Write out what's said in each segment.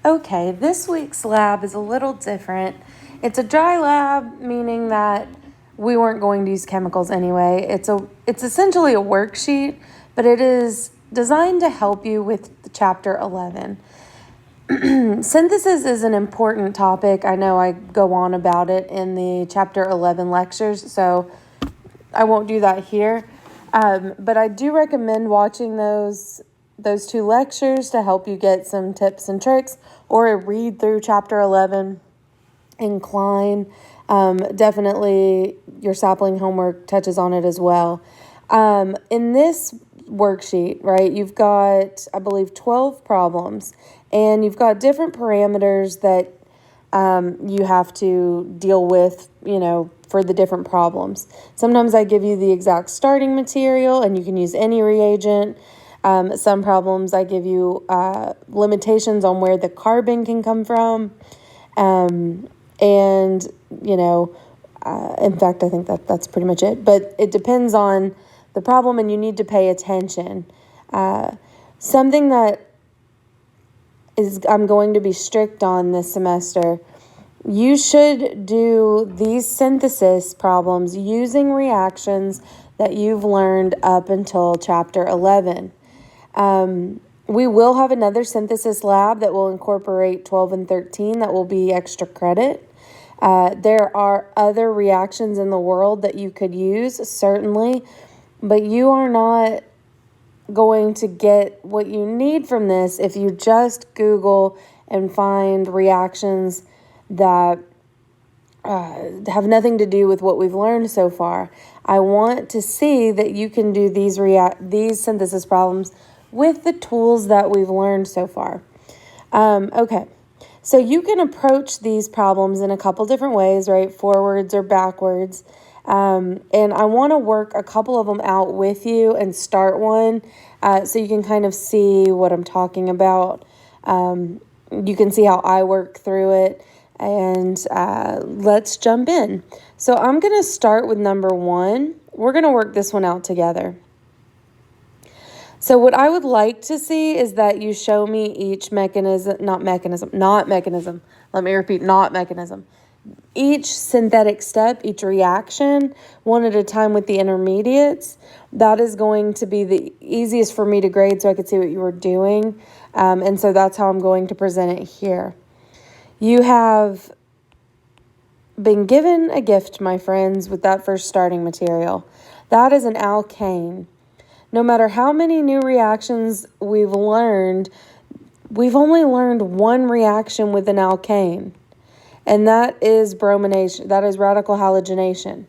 Okay, this week's lab is a little different. It's a dry lab, meaning that we weren't going to use chemicals anyway. It's essentially a worksheet, but it is designed to help you with chapter 11. Synthesis is an important topic. I know I go on about it in the chapter 11 lectures, so I won't do that here. But I do recommend watching those two lectures to help you get some tips and tricks, or read through chapter 11 in Klein. Definitely your sapling homework touches on it as well. In this worksheet, right, you've got, I believe, 12 problems, and you've got different parameters that you have to deal with, for the different problems. Sometimes I give you the exact starting material, and you can use any reagent. Some problems I give you limitations on where the carbon can come from. In fact, I think that's pretty much it. But it depends on the problem, and you need to pay attention. Something that I'm going to be strict on this semester, you should do these synthesis problems using reactions that you've learned up until chapter 11. We will have another synthesis lab that will incorporate 12 and 13 that will be extra credit. There are other reactions in the world that you could use, certainly, but you are not going to get what you need from this if you just Google and find reactions that have nothing to do with what we've learned so far. I want to see that you can do these synthesis problems with the tools that we've learned so far. Okay, so you can approach these problems in a couple different ways, right? Forwards or backwards. And I want to work a couple of them out with you and start one so you can kind of see what I'm talking about. You can see how I work through it. And let's jump in. So I'm going to start with number 1. We're going to work this one out together. So what I would like to see is that you show me each not mechanism. Let me repeat, not mechanism. Each synthetic step, each reaction, one at a time with the intermediates. That is going to be the easiest for me to grade so I could see what you were doing. And so that's how I'm going to present it here. You have been given a gift, my friends, with that first starting material. That is an alkane. No matter how many new reactions we've learned, we've only learned one reaction with an alkane, and that is bromination. That is radical halogenation.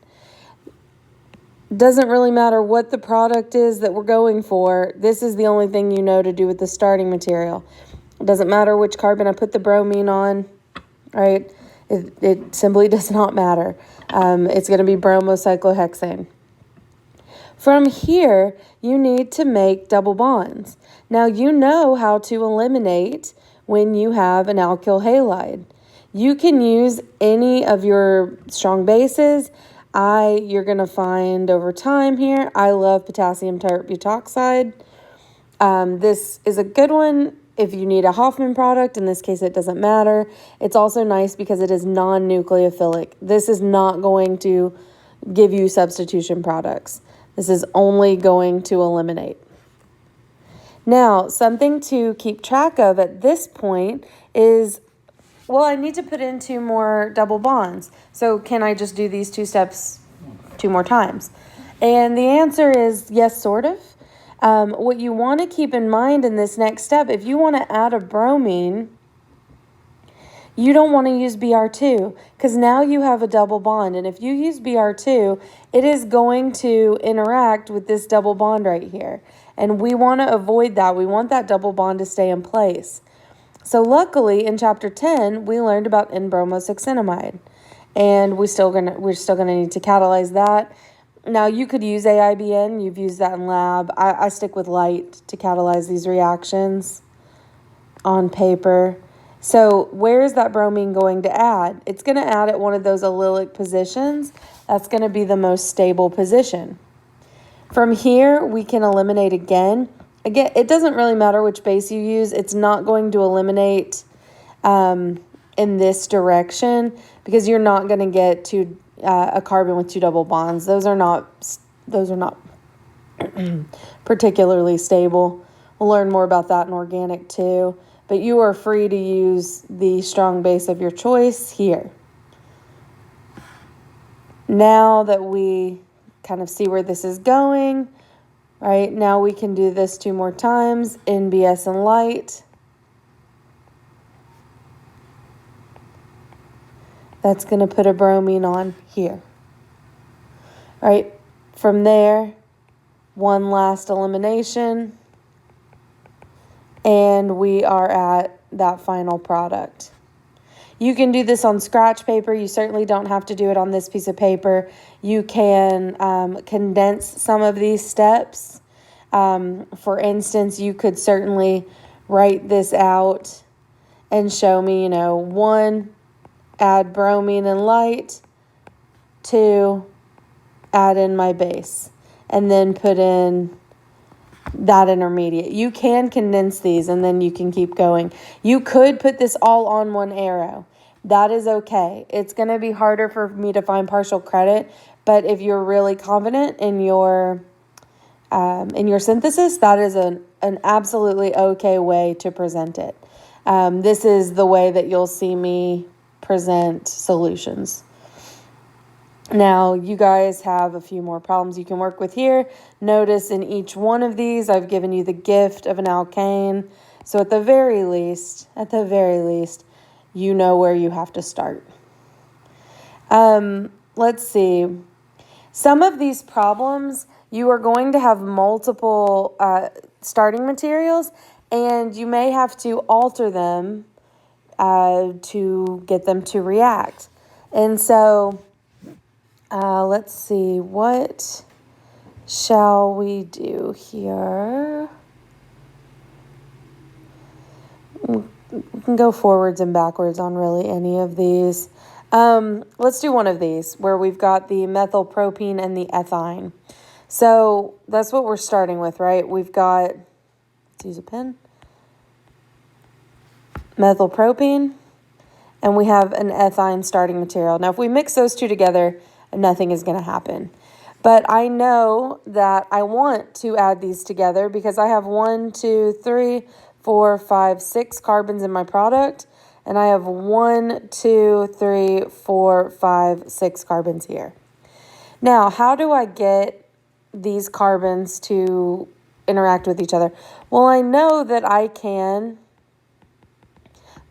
Doesn't really matter what the product is that we're going for. This is the only thing you know to do with the starting material. It doesn't matter which carbon I put the bromine on, right? It simply does not matter. It's going to be bromocyclohexane. From here, you need to make double bonds. Now, you know how to eliminate when you have an alkyl halide. You can use any of your strong bases. You're going to find over time here, I love potassium tert-butoxide. This is a good one if you need a Hoffman product. In this case, it doesn't matter. It's also nice because it is non-nucleophilic. This is not going to give you substitution products. This is only going to eliminate. Now, something to keep track of at this point is, well, I need to put in 2 more double bonds. So can I just do these 2 steps 2 more times? And the answer is yes, sort of. What you want to keep in mind in this next step, if you want to add a bromine, you don't want to use Br2 because now you have a double bond. And if you use Br2, it is going to interact with this double bond right here. And we want to avoid that. We want that double bond to stay in place. So luckily, in chapter 10, we learned about N-bromosuccinimide. And we're still gonna need to catalyze that. Now, you could use AIBN. You've used that in lab. I stick with light to catalyze these reactions on paper. So where is that bromine going to add? It's going to add at one of those allylic positions. That's going to be the most stable position. From here, we can eliminate again. Again, it doesn't really matter which base you use. It's not going to eliminate in this direction, because you're not going to get to a carbon with 2 double bonds. Those are not particularly stable. We'll learn more about that in organic too. But you are free to use the strong base of your choice here. Now that we kind of see where this is going, right, now we can do this 2 more times, NBS and light. That's going to put a bromine on here. All right, from there, one last elimination, and we are at that final product. You can do this on scratch paper. You certainly don't have to do it on this piece of paper. You can condense some of these steps. For instance, you could certainly write this out and show me, 1, add bromine and light, 2, add in my base, and then put in that intermediate. You can condense these and then you can keep going. You could put this all on one arrow. That is okay. It's going to be harder for me to find partial credit, but if you're really confident in your synthesis, that is an absolutely okay way to present it. This is the way that you'll see me present solutions. Now, you guys have a few more problems you can work with here. Notice in each one of these, I've given you the gift of an alkane. So at the very least, you know where you have to start. Let's see. Some of these problems, you are going to have multiple starting materials, and you may have to alter them to get them to react. And so let's see, what shall we do here? We can go forwards and backwards on really any of these. Let's do one of these where we've got the methylpropene and the ethyne. So that's what we're starting with, right? We've got, let's use a pen, methylpropene, and we have an ethyne starting material. Now, if we mix those two together, nothing is going to happen. But I know that I want to add these together because I have 1, 2, 3, 4, 5, 6 carbons in my product, and I have 1, 2, 3, 4, 5, 6 carbons here. Now, how do I get these carbons to interact with each other? Well, I know that I can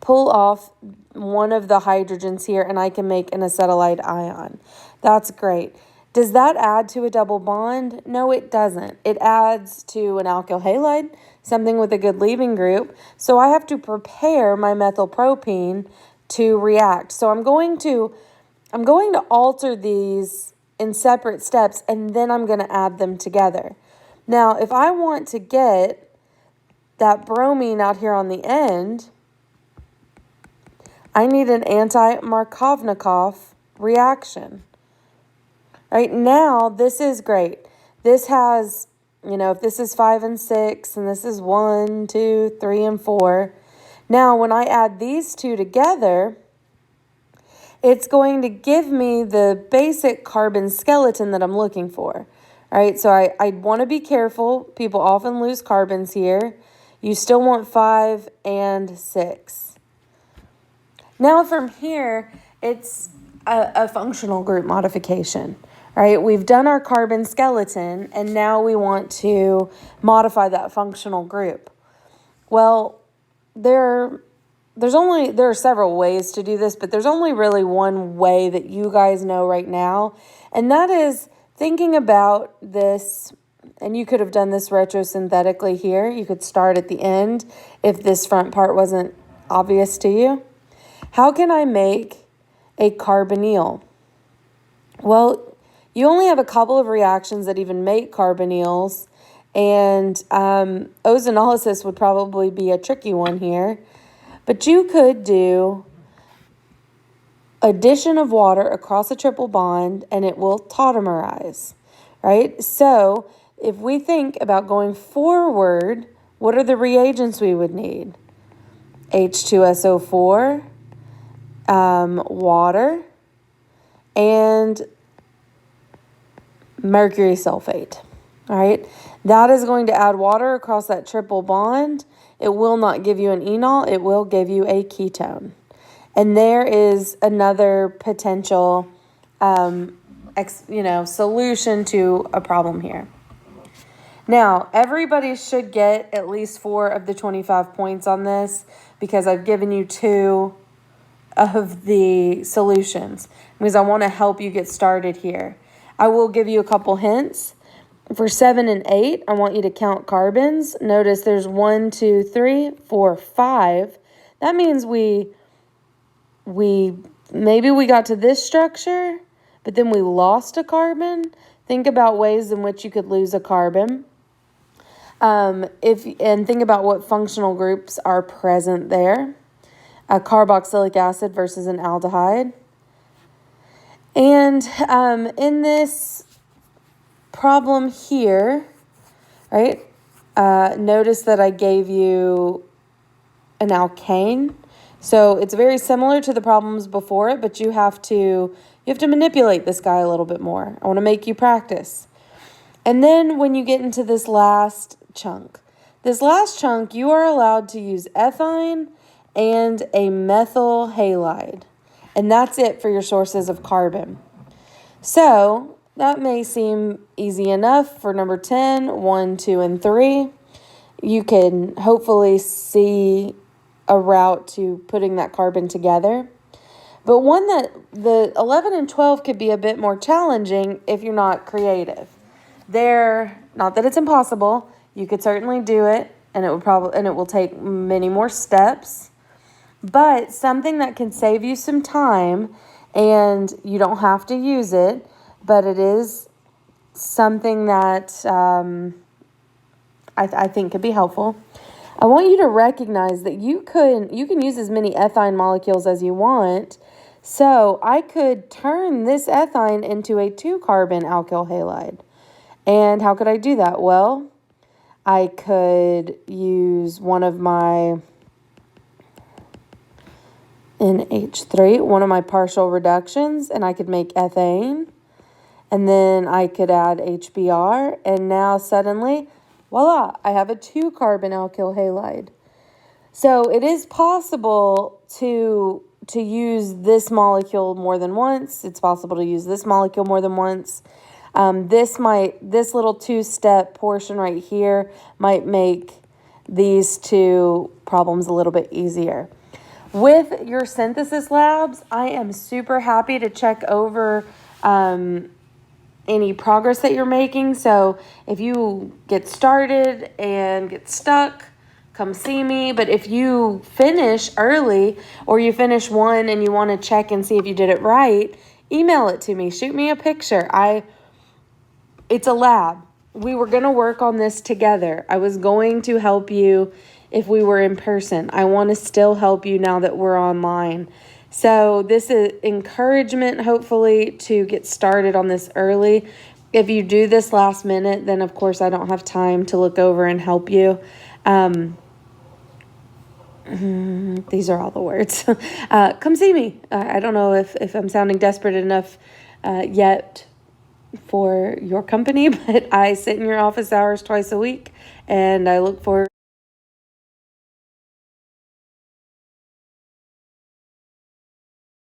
pull off one of the hydrogens here and I can make an acetylide ion. That's great. Does that add to a double bond? No, it doesn't. It adds to an alkyl halide, something with a good leaving group. So I have to prepare my methylpropene to react. So I'm going to alter these in separate steps, and then I'm going to add them together. Now, if I want to get that bromine out here on the end, I need an anti-Markovnikov reaction. Right now, this is great. This has, if this is 5 and 6, and this is 1, 2, 3, and 4. Now, when I add these two together, it's going to give me the basic carbon skeleton that I'm looking for. All right, so I want to be careful. People often lose carbons here. You still want 5 and 6. Now from here, it's a functional group modification. All right, we've done our carbon skeleton, and now we want to modify that functional group. Well, there are several ways to do this, but there's only really one way that you guys know right now, and that is thinking about this. And you could have done this retrosynthetically here. You could start at the end if this front part wasn't obvious to you. How can I make a carbonyl? Well, you only have a couple of reactions that even make carbonyls, and ozonolysis would probably be a tricky one here. But you could do addition of water across a triple bond, and it will tautomerize, right? So if we think about going forward, what are the reagents we would need? H2SO4, water, and mercury sulfate. All right, that is going to add water across that triple bond. It will not give you an enol, it will give you a ketone. And there is another potential solution to a problem here. Now, everybody should get at least 4 of the 25 points on this because I've given you 2 of the solutions because I want to help you get started here. I will give you a couple hints. For 7 and 8, I want you to count carbons. Notice there's 1, 2, 3, 4, 5. That means maybe we got to this structure, but then we lost a carbon. Think about ways in which you could lose a carbon. And think about what functional groups are present there. A carboxylic acid versus an aldehyde. And in this problem here, right, notice that I gave you an alkane. So it's very similar to the problems before it, but you have to manipulate this guy a little bit more. I want to make you practice. And then when you get into this last chunk, you are allowed to use ethyne and a methyl halide. And that's it for your sources of carbon. So that may seem easy enough for number 10, 1, 2, and 3. You can hopefully see a route to putting that carbon together. But one that the 11 and 12 could be a bit more challenging if you're not creative. Not that it's impossible. You could certainly do it, and it will take many more steps. But something that can save you some time, and you don't have to use it, but it is something that I think could be helpful. I want you to recognize that you can use as many ethyne molecules as you want. So I could turn this ethyne into a 2-carbon alkyl halide. And how could I do that? Well, I could use one of my NH3, one of my partial reductions, and I could make ethane. And then I could add HBr, and now suddenly, voila, I have a 2-carbon alkyl halide. So it is possible to use this molecule more than once. It's possible to use this molecule more than once. This little 2-step portion right here might make these 2 problems a little bit easier. With your synthesis labs, I am super happy to check over any progress that you're making. So if you get started and get stuck, come see me. But if you finish early or you finish one and you want to check and see if you did it right, email it to me. Shoot me a picture. It's a lab. We were going to work on this together. I was going to help you if we were in person. I want to still help you now that we're online. So this is encouragement, hopefully, to get started on this early. If you do this last minute, then of course I don't have time to look over and help you. These are all the words. Come see me. I don't know if I'm sounding desperate enough yet for your company, but I sit in your office hours twice a week, and I look forward